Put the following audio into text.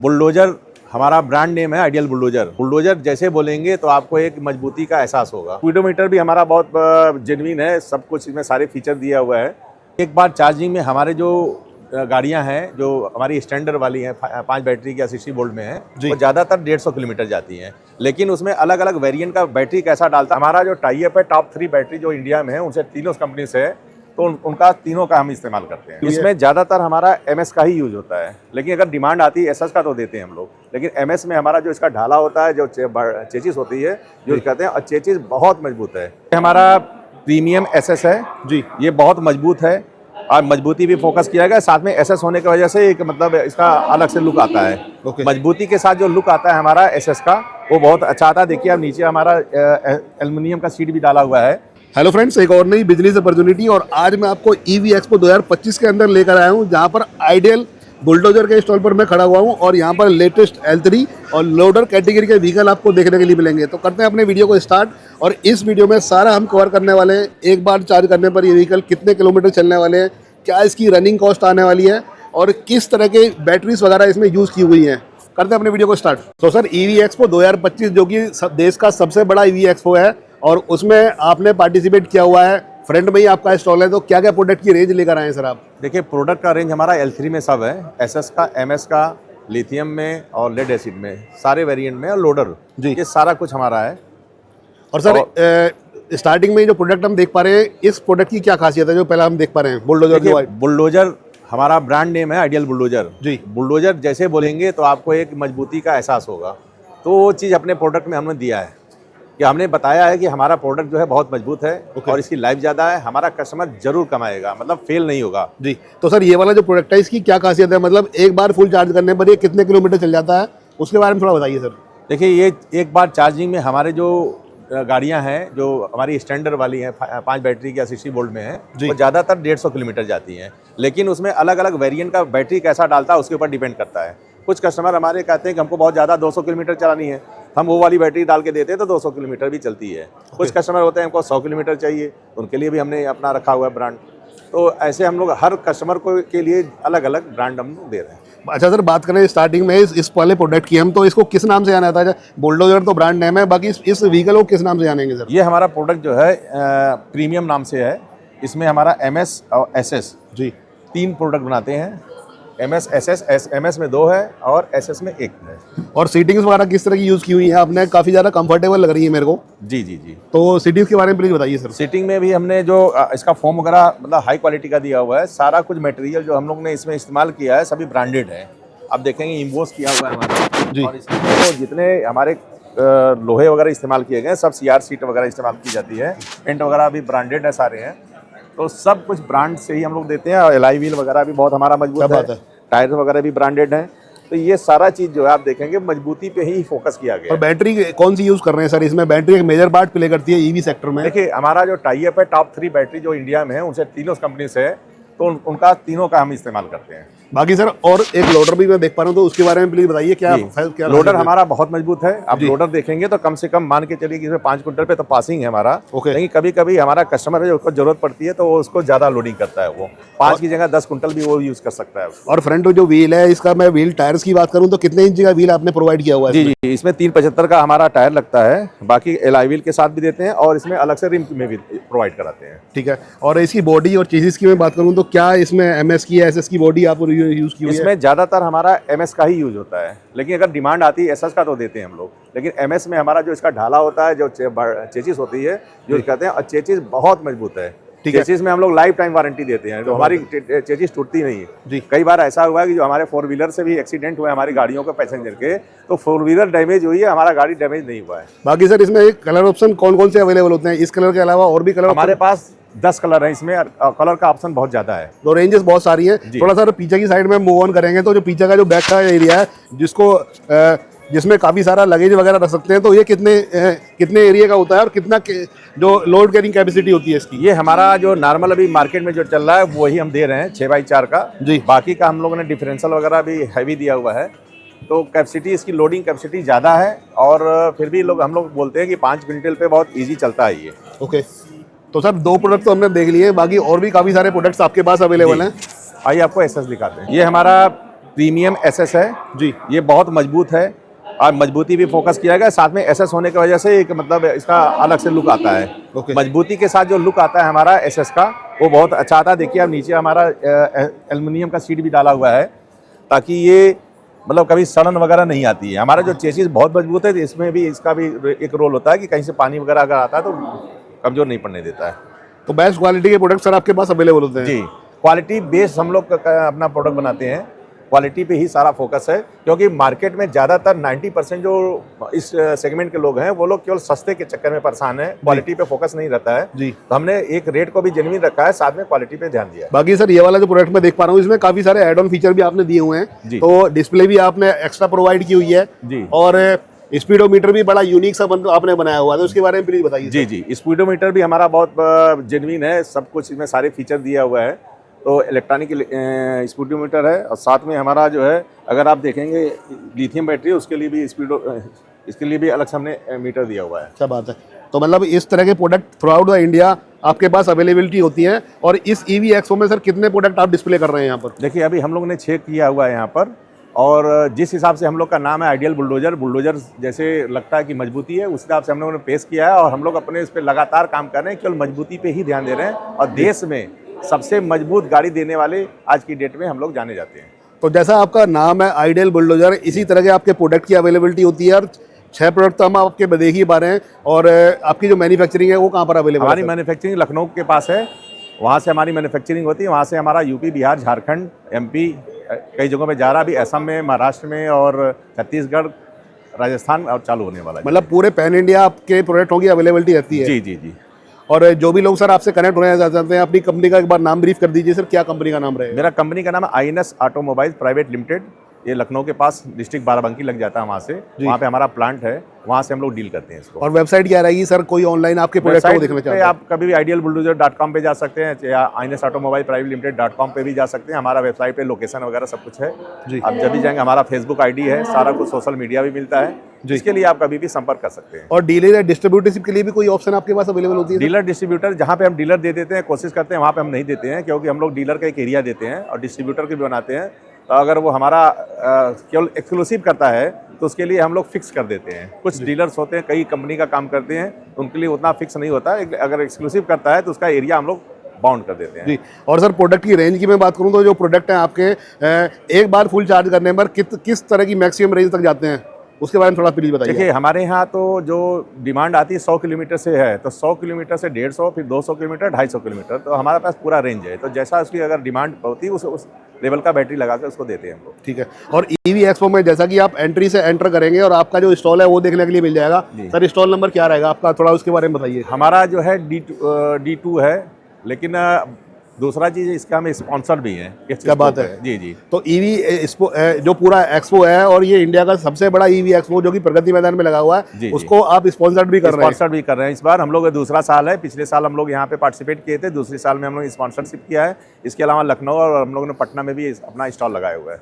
Bulldozer हमारा brand name है ideal bulldozer. Bulldozer जैसे बोलेंगे तो आपको एक मजबूती का एहसास होगा। स्पीडोमीटर भी हमारा बहुत जेन्युइन है, सब कुछ इसमें सारे फीचर दिया हुआ है। एक बार चार्जिंग में हमारे जो गाड़ियां हैं जो हमारी स्टैंडर्ड वाली हैं 5 बैटरी की 60 वोल्ट में है, वो ज़्यादातर 150 किलोमीटर जाती हैं। लेकिन उसमें अलग अलग वेरिएंट का बैटरी कैसा डालता है, हमारा जो टाई अप है टॉप 3 बैटरी जो इंडिया में है उनसे तीनों कंपनी से है, तो उनका तीनों का हम इस्तेमाल करते हैं। इसमें ज़्यादातर हमारा MS का ही यूज होता है, लेकिन अगर डिमांड आती है SS का तो देते हैं हम लोग। लेकिन MS में हमारा जो इसका ढाला होता है, जो चेचिस होती है जो कहते हैं, और चेचिस बहुत मजबूत है। हमारा प्रीमियम SS है जी, ये बहुत मजबूत है और मजबूती भी फोकस किया गया। साथ में SS होने की वजह से एक मतलब इसका अलग से लुक आता है। मजबूती के साथ जो लुक आता है हमारा SS का, वो बहुत अच्छा आता है। देखिए अब नीचे हमारा एल्युमिनियम का सीट भी डाला हुआ है। हेलो फ्रेंड्स, एक और नई बिजनेस अपॉर्चुनिटी और आज मैं आपको EV एक्सपो 2025 के अंदर लेकर आया हूं, जहां पर आइडियल बुलडोजर के स्टॉल पर मैं खड़ा हुआ हूं और यहां पर लेटेस्ट L3 और लोडर कैटेगरी के व्हीकल आपको देखने के लिए मिलेंगे। तो करते हैं अपने वीडियो को स्टार्ट और इस वीडियो में सारा हम कवर करने वाले हैं। एक बार चार्ज करने पर ये व्हीकल कितने किलोमीटर चलने वाले हैं, क्या इसकी रनिंग कॉस्ट आने वाली है और किस तरह के बैटरीज वगैरह इसमें यूज़ की हुई हैं। करते हैं अपने वीडियो को स्टार्ट। तो सर, EV एक्सपो 2025 जो कि देश का सबसे बड़ा EV एक्सपो है और उसमें आपने पार्टिसिपेट किया हुआ है, फ्रंट में ही आपका स्टॉल है, तो क्या क्या प्रोडक्ट की रेंज लेकर आए हैं सर आप? देखिए प्रोडक्ट का रेंज हमारा L3 में सब है, SS का, MS का, लिथियम में और लेड एसिड में, सारे वेरिएंट में, और लोडर जी, ये सारा कुछ हमारा है। और सर स्टार्टिंग में जो प्रोडक्ट हम देख पा रहे हैं, इस प्रोडक्ट की क्या खासियत है जो पहला हम देख पा रहे हैं? बुलडोजर। बुलडोजर हमारा ब्रांड नेम है आइडियल बुलडोजर जी। बुलडोजर जैसे बोलेंगे तो आपको एक मजबूती का एहसास होगा, तो वो चीज़ अपने प्रोडक्ट में हमने दिया है कि हमने बताया है कि हमारा प्रोडक्ट जो है बहुत मजबूत है और इसकी लाइफ ज़्यादा है, हमारा कस्टमर जरूर कमाएगा, मतलब फेल नहीं होगा जी। तो सर ये वाला जो प्रोडक्ट है इसकी क्या खासियत है, मतलब एक बार फुल चार्ज करने पर ये कितने किलोमीटर चल जाता है, उसके बारे में थोड़ा बताइए सर। देखिए ये एक बार चार्जिंग में हमारे जो गाड़ियां हैं जो हमारी स्टैंडर्ड वाली हैं 5 बैटरी की 60 वोल्ट में है, वो ज़्यादातर 150 किलोमीटर जाती हैं। लेकिन उसमें अलग अलग वेरिएंट का बैटरी कैसा डालता है उसके ऊपर डिपेंड करता है। कुछ कस्टमर हमारे कहते हैं कि हमको बहुत ज़्यादा 200 किलोमीटर चलानी है, हम वो वाली बैटरी डाल के देते हैं तो 200 किलोमीटर भी चलती है। कुछ कस्टमर होते हैं हमको 100 किलोमीटर चाहिए, उनके लिए भी हमने अपना रखा हुआ है ब्रांड। तो ऐसे हम लोग हर कस्टमर को के लिए अलग अलग ब्रांड हम दे रहे हैं। अच्छा सर, बात करें स्टार्टिंग में इस वाले प्रोडक्ट की, हम तो इसको किस नाम से जाना था? बुलडोजर तो ब्रांड नेम है, बाकी इस व्हीकल को किस नाम से जानेंगे सर? ये हमारा प्रोडक्ट जो है प्रीमियम नाम से है। इसमें हमारा MS और SS जी 3 प्रोडक्ट बनाते हैं। MS SS MS में 2 है और SS में 1 है। और सीटिंग्स वगैरह किस तरह की यूज़ की हुई है आपने? काफ़ी ज़्यादा कंफर्टेबल लग रही है मेरे को। जी जी जी। तो सीटिंग्स के बारे में प्लीज़ बताइए सर। सीटिंग में भी हमने जो इसका फोम वगैरह मतलब हाई क्वालिटी का दिया हुआ है। सारा कुछ मटेरियल जो हम लोग ने इसमें इस्तेमाल किया है सभी ब्रांडेड है। आप देखेंगे इम्बोस किया हुआ है हमारा जी। और इसमें तो जितने हमारे लोहे वगैरह इस्तेमाल किए गए सब CR सीट वगैरह इस्तेमाल की जाती है। पेंट वगैरह भी ब्रांडेड है सारे हैं, तो सब कुछ ब्रांड से ही हम लोग देते हैं। और एलॉय व्हील वगैरह भी बहुत हमारा मजबूत है, टायर वगैरह भी ब्रांडेड है। तो ये सारा चीज़ जो है आप देखेंगे मजबूती पे ही फोकस किया गया। और बैटरी कौन सी यूज़ कर रहे हैं सर? इसमें बैटरी एक मेजर पार्ट प्ले करती है EV सेक्टर में। देखिए हमारा जो टाई अप है टॉप 3 बैटरी जो इंडिया में है उनसे तीनों कंपनी से है, तो उनका तीनों का हम इस्तेमाल करते हैं। बाकी सर और एक लोडर भी मैं देख पा रहा हूँ, तो उसके बारे में प्लीज बताइए क्या लोडर हमारा बहुत मजबूत है। आप लोडर देखेंगे तो कम से कम मान के चलिए कि इसमें 5 क्विंटल पे तो पासिंग है हमारा। लेकिन कभी कभी हमारा कस्टमर है उसको जरूरत पड़ती है तो वो उसको ज्यादा लोडिंग करता है, वो 5 की जगह 10 क्विंटल भी वो यूज कर सकता है। और फ्रंट जो व्हील है इसका, मैं व्हील टायर्स की बात करूँ तो कितने इंच का व्हील आपने प्रोवाइड किया हुआ है? जी जी, इसमें 375 का हमारा टायर लगता है, बाकी एलॉय व्हील के साथ भी देते हैं और इसमें अलग से रिम में भी प्रोवाइड कराते हैं। ठीक है। और इसकी बॉडी और चेसिस की मैं बात करूँ तो क्या इसमें MS की SS की बॉडी आप यूज की हुई है? इसमें ज़्यादातर हमारा MS का ही यूज होता है, लेकिन अगर डिमांड आती है SS का तो देते हैं हम लोग। लेकिन MS में हमारा जो इसका ढाला होता है, जो चेचिस होती है जो कहते हैं, और चेचिस बहुत मजबूत है। चेचिस में हम लोग लाइफ टाइम वारंटी देते हैं, जो हमारी चेचिस टूटती नहीं है जी। कई बार ऐसा हुआ है कि जो हमारे 4 व्हीलर से भी एक्सीडेंट हुए हमारी गाड़ियों के पैसेंजर के, तो 4 व्हीलर डैमेज हुई है, हमारा गाड़ी डैमेज नहीं हुआ है। बाकी सर इसमें एक कलर ऑप्शन कौन कौन से अवेलेबल होते हैं? इस कलर के अलावा और भी कलर हमारे पास 10 कलर है, इसमें कलर का ऑप्शन बहुत ज्यादा है, तो रेंजेस बहुत सारी है। थोड़ा सा पीछे की साइड में मूव ऑन करेंगे तो जो पीछे का जो बैक का एरिया है जिसमें काफी सारा लगेज वगैरह रख सकते हैं, तो ये कितने एरिया का होता है और कितना जो लोड कैरिंग कैपेसिटी होती है इसकी? ये हमारा जो नॉर्मल अभी मार्केट में जो चल रहा है वही हम दे रहे हैं 6x4 का जी। बाकी का हम लोगों ने डिफरेंशियल वगैरह भी हैवी दिया हुआ है, तो कैपेसिटी इसकी लोडिंग कैपेसिटी ज़्यादा है। और फिर भी हम लोग बोलते हैं कि 5 क्विंटल पे बहुत ईजी चलता है ये। ओके, तो सर 2 प्रोडक्ट तो हमने देख लिए, बाकी और भी काफ़ी सारे प्रोडक्ट्स आपके पास अवेलेबल हैं। आइए आपको SS दिखाते हैं। ये हमारा प्रीमियम एसएस है जी। ये बहुत मजबूत है और मजबूती भी फोकस किया गया, साथ में एसएस होने की वजह से एक मतलब इसका अलग से लुक आता है। ओके। मजबूती के साथ जो लुक आता है हमारा एसएस का वो बहुत अच्छा आता है। देखिए अब नीचे हमारा एल्युमिनियम का सीट भी डाला हुआ है ताकि ये मतलब कभी सड़न वगैरह नहीं आती है। हमारा जो चेसिस बहुत मजबूत है, इसमें भी इसका भी एक रोल होता है कि कहीं से पानी वगैरह अगर आता है तो कमजोर नहीं पड़ने देता है। तो बेस्ट क्वालिटी के प्रोडक्ट सर आपके पास अवेलेबल होते हैं? जी, क्वालिटी बेस्ड हम लोग अपना प्रोडक्ट बनाते हैं, क्वालिटी पे ही सारा फोकस है, क्योंकि मार्केट में ज़्यादातर 90% जो इस सेगमेंट के लोग हैं वो लोग केवल सस्ते के चक्कर में परेशान हैं, क्वालिटी पे फोकस नहीं रहता है जी। तो हमने एक रेट को भी जेन्युइन रखा है, साथ में क्वालिटी पे ध्यान दिया है। बाकी सर ये वाला जो प्रोडक्ट मैं देख पा रहा हूँ इसमें काफी सारे एड ऑन फीचर भी आपने दिए हुए हैं, तो डिस्प्ले भी आपने एक्स्ट्रा प्रोवाइड की हुई है जी, और स्पीडोमीटर भी बड़ा यूनिक सा आपने बनाया हुआ है, तो उसके बारे में प्लीज बताइए। जी जी, स्पीडोमीटर भी हमारा बहुत जेन्युइन है, सब कुछ इसमें सारे फीचर दिया हुआ है। तो इलेक्ट्रॉनिक स्पीडोमीटर है और साथ में हमारा जो है अगर आप देखेंगे लिथियम बैटरी उसके लिए भी इसके लिए भी अलग से हमने मीटर दिया हुआ है। अच्छा बात है। तो मतलब इस तरह के product through out the India आपके पास अवेलेबिलिटी होती है। और इस ईवी एक्सपो में सर कितने प्रोडक्ट आप डिस्प्ले कर रहे हैं यहाँ पर? देखिए अभी हम लोग ने चेक किया हुआ है यहाँ पर, और जिस हिसाब से हम लोग का नाम है आइडियल बुलडोजर जैसे लगता है कि मजबूती है, उस हिसाब से हम लोगों ने पेश किया है और हम लोग अपने इस पर लगातार काम कर रहे हैं, केवल मजबूती पे ही ध्यान दे रहे हैं और देश में सबसे मजबूत गाड़ी देने वाले आज की डेट में हम लोग जाने जाते हैं। तो जैसा आपका नाम है आइडियल बुलडोजर, इसी तरह के आपके प्रोडक्ट की अवेलेबिलिटी होती है और 6 प्रोडक्ट तो हम आपके देख ही पा रहे हैं। और आपकी जो मैन्युफैक्चरिंग है वो कहाँ पर अवेलेबल है? हमारी मैन्युफैक्चरिंग लखनऊ के पास है, वहाँ से हमारी मैन्युफैक्चरिंग होती है। वहाँ से हमारा यूपी, बिहार, झारखंड, एमपी कई जगहों में जा रहा, अभी असम में, महाराष्ट्र में और छत्तीसगढ़, राजस्थान और चालू होने वाला है। मतलब पूरे पैन इंडिया आपके प्रोडक्टों की अवेलेबिलिटी रहती है? जी जी जी। और जो भी लोग सर आपसे कनेक्ट होना चाहते हैं, अपनी कंपनी का एक बार नाम ब्रीफ कर दीजिए सर, क्या कंपनी का नाम रहेगा? मेरा कंपनी का नाम है आईएनएस ऑटोमोबाइल्स प्राइवेट लिमिटेड। ये लखनऊ के पास डिस्ट्रिक्ट बाराबंकी लग जाता है, वहाँ से वहाँ पे हमारा प्लांट है, वहाँ से हम लोग डील करते हैं इसको। और वेबसाइट क्या रहेगी सर, कोई ऑनलाइन आपके प्रोडक्ट को देखना चाहते हैं? आप कभी भी idealbulldozer.com पे जा सकते हैं या INS ऑटोमोबाइल प्राइवेट लिमिटेड.com पे भी जा सकते हैं। हमारा वेबसाइट पे लोकेशन वगैरह सब कुछ है जी। आप जब भी जाएंगे, हमारा फेसबुक आईडी है, सारा कुछ सोशल मीडिया भी मिलता है, जिसके लिए आप कभी भी संपर्क कर सकते हैं। और डीलर या डिस्ट्रीब्यूटरशिप के लिए भी कोई ऑप्शन आपके पास अवेलेबल होती है? डीलर डिस्ट्रीब्यूटर जहाँ पे हम डीलर दे देते हैं, कोशिश करते हैं वहाँ पे हम नहीं देते हैं, क्योंकि हम लोग डीलर का एक एरिया देते हैं और डिस्ट्रीब्यूटर के भी बनाते हैं। तो अगर वो हमारा केवल एक्सक्लूसिव करता है तो उसके लिए हम लोग फिक्स कर देते हैं। कुछ डीलर्स होते हैं, कई कंपनी का काम करते हैं, तो उनके लिए उतना फिक्स नहीं होता है। अगर एक्सक्लूसिव करता है तो उसका एरिया हम लोग बाउंड कर देते हैं। जी। और सर प्रोडक्ट की रेंज की मैं बात करूं तो जो प्रोडक्ट हैं आपके एक बार फुल चार्ज करने पर किस तरह की मैक्सिमम रेंज तक जाते हैं, उसके बारे में थोड़ा प्लीज बताइए। देखिए हमारे यहाँ तो जो डिमांड आती है 100 किलोमीटर से है, तो 100 किलोमीटर से 150, फिर 200 किलोमीटर, 250 किलोमीटर, तो हमारे पास पूरा रेंज है। तो जैसा उसकी अगर डिमांड होती है उस लेवल का बैटरी लगा के उसको देते हैं हम लोग। ठीक है। और ईवी एक्सपो में जैसा कि आप एंट्री से एंटर करेंगे और आपका जो स्टॉल है वो देखने के लिए मिल जाएगा। सर स्टॉल नंबर क्या रहेगा आपका, थोड़ा उसके बारे में बताइए। हमारा जो है D2 है, लेकिन दूसरा चीज़ इसका हमें स्पॉन्सर भी है। क्या बात है। जी जी। तो ईवी जो पूरा एक्सपो है और ये इंडिया का सबसे बड़ा ईवी एक्सपो जो कि प्रगति मैदान में लगा हुआ है, उसको आप स्पॉन्सर भी कर रहे हैं? स्पॉन्सर भी कर रहे हैं। इस बार हम लोग दूसरा साल है, पिछले साल हम लोग यहाँ पे पार्टिसिपेट किए थे, दूसरे साल में हम लोग स्पॉन्सरशिप किया है। इसके अलावा लखनऊ और हम लोगों ने पटना में भी अपना स्टॉल लगाया हुआ है।